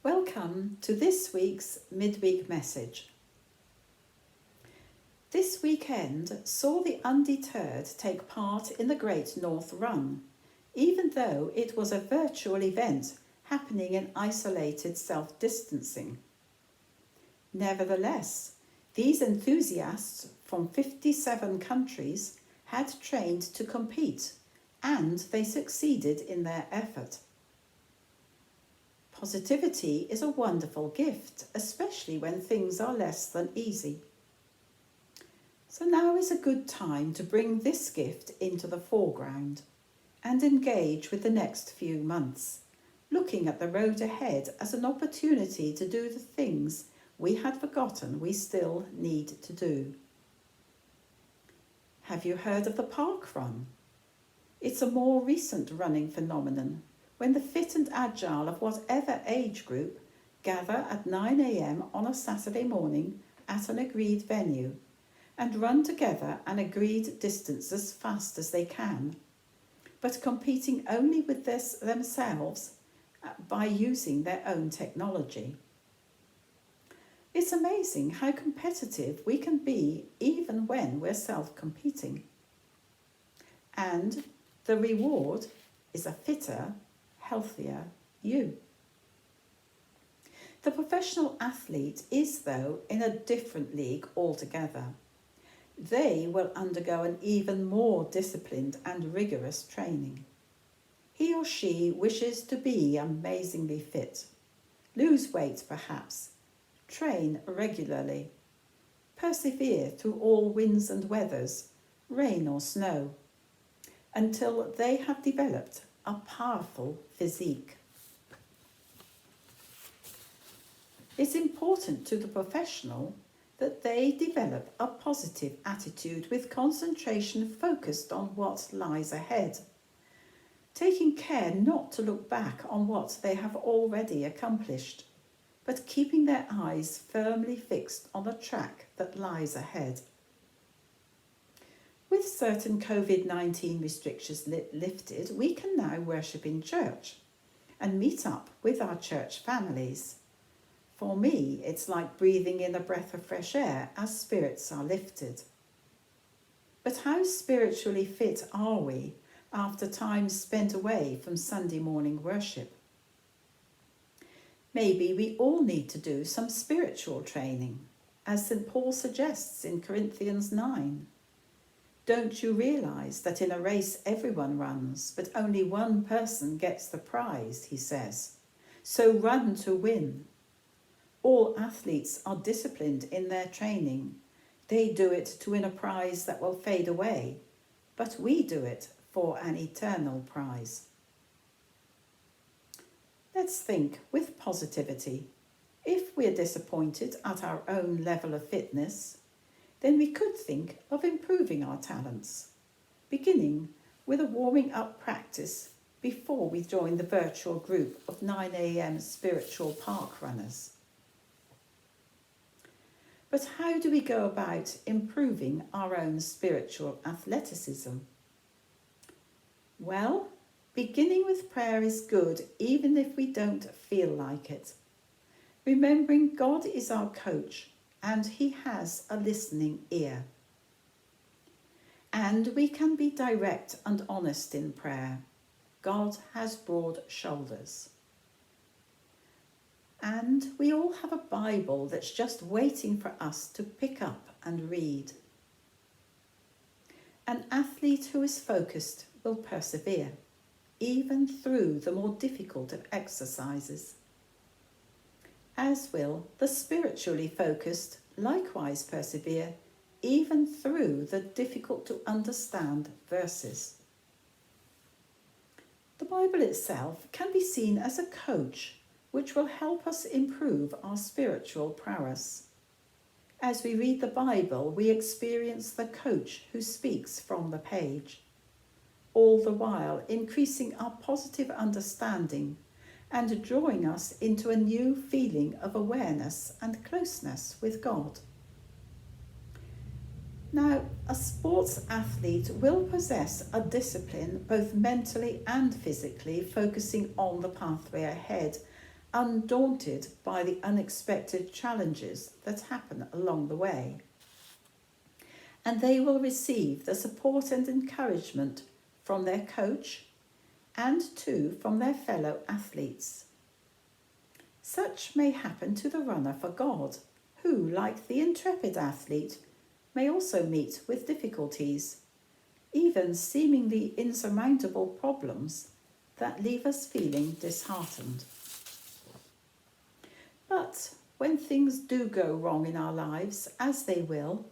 Welcome to this week's Midweek message. This weekend saw the Undeterred take part in the Great North Run, even though it was a virtual event happening in isolated self-distancing. Nevertheless, these enthusiasts from 57 countries had trained to compete, and they succeeded in their effort. Positivity is a wonderful gift, especially when things are less than easy. So now is a good time to bring this gift into the foreground and engage with the next few months, looking at the road ahead as an opportunity to do the things we had forgotten we still need to do. Have you heard of the park run? It's a more recent running phenomenon when the fit and agile of whatever age group gather at 9 a.m. on a Saturday morning at an agreed venue and run together an agreed distance as fast as they can, but competing only with themselves by using their own technology. It's amazing how competitive we can be even when we're self-competing. And the reward is a fitter, healthier you. The professional athlete is, though, in a different league altogether. They will undergo an even more disciplined and rigorous training. He or she wishes to be amazingly fit, lose weight perhaps, train regularly, persevere through all winds and weathers, rain or snow, until they have developed a powerful physique. It's important to the professional that they develop a positive attitude with concentration focused on what lies ahead, taking care not to look back on what they have already accomplished, but keeping their eyes firmly fixed on the track that lies ahead. With certain COVID-19 restrictions lifted, we can now worship in church and meet up with our church families. For me, it's like breathing in a breath of fresh air as spirits are lifted. But how spiritually fit are we after time spent away from Sunday morning worship? Maybe we all need to do some spiritual training, as St. Paul suggests in Corinthians 9. Don't you realise that in a race everyone runs, but only one person gets the prize, he says. So run to win. All athletes are disciplined in their training. They do it to win a prize that will fade away, but we do it for an eternal prize. Let's think with positivity. If we're disappointed at our own level of fitness, then we could think of improving our talents, beginning with a warming up practice before we join the virtual group of 9 a.m. spiritual park runners. But how do we go about improving our own spiritual athleticism? Well, beginning with prayer is good even if we don't feel like it. Remembering God is our coach and he has a listening ear. And we can be direct and honest in prayer. God has broad shoulders. And we all have a Bible that's just waiting for us to pick up and read. An athlete who is focused will persevere, even through the more difficult of exercises. As will the spiritually focused likewise persevere, even through the difficult to understand verses. The Bible itself can be seen as a coach which will help us improve our spiritual prowess. As we read the Bible, we experience the coach who speaks from the page, all the while increasing our positive understanding and drawing us into a new feeling of awareness and closeness with God. Now, a sports athlete will possess a discipline both mentally and physically, focusing on the pathway ahead undaunted by the unexpected challenges that happen along the way. And they will receive the support and encouragement from their coach and too from their fellow athletes. Such may happen to the runner for God, who, like the intrepid athlete, may also meet with difficulties, even seemingly insurmountable problems that leave us feeling disheartened. But when things do go wrong in our lives, as they will,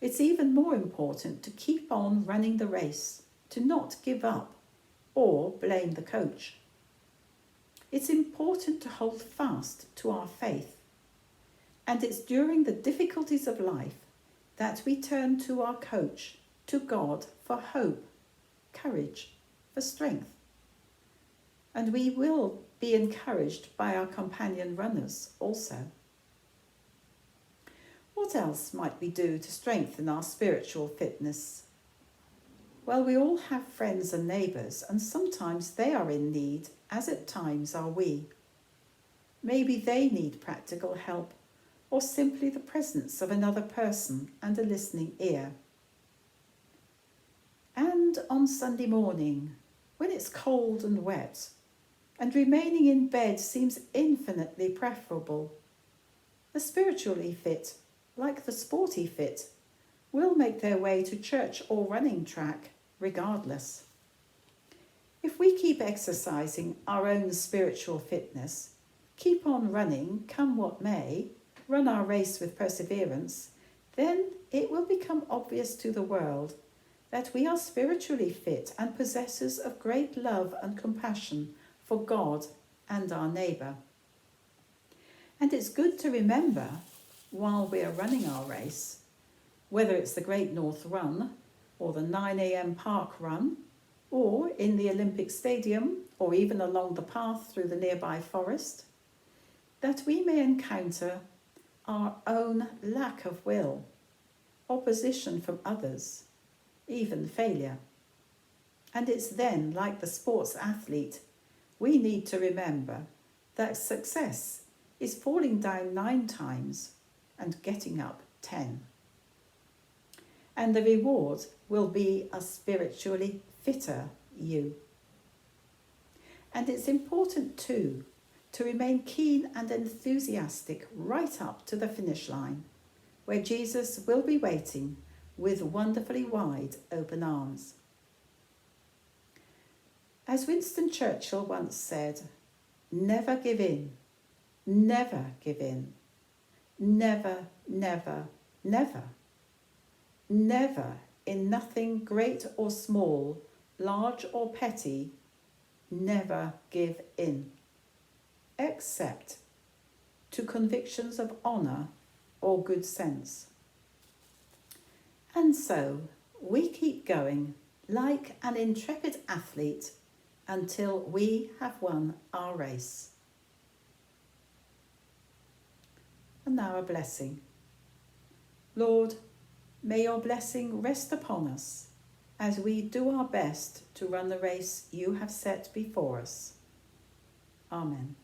it's even more important to keep on running the race, to not give up or blame the coach. It's important to hold fast to our faith. And it's during the difficulties of life that we turn to our coach, to God, for hope, courage, for strength. And we will be encouraged by our companion runners also. What else might we do to strengthen our spiritual fitness? Well, we all have friends and neighbours, and sometimes they are in need, as at times are we. Maybe they need practical help, or simply the presence of another person and a listening ear. And on Sunday morning, when it's cold and wet, and remaining in bed seems infinitely preferable, the spiritually fit, like the sporty fit, will make their way to church or running track regardless. If we keep exercising our own spiritual fitness, keep on running, come what may, run our race with perseverance, then it will become obvious to the world that we are spiritually fit and possessors of great love and compassion for God and our neighbour. And it's good to remember, while we are running our race, whether it's the Great North Run or the 9 a.m. Park Run, or in the Olympic Stadium, or even along the path through the nearby forest, that we may encounter our own lack of will, opposition from others, even failure. And it's then, like the sports athlete, we need to remember that success is falling down 9 times and getting up 10. And the reward will be a spiritually fitter you. And it's important too to remain keen and enthusiastic right up to the finish line, where Jesus will be waiting with wonderfully wide open arms. As Winston Churchill once said, never give in, never give in, never, never, never, never in nothing great or small, large or petty, never give in, except to convictions of honour or good sense. And so we keep going like an intrepid athlete until we have won our race. And now a blessing. Lord, may your blessing rest upon us as we do our best to run the race you have set before us. Amen.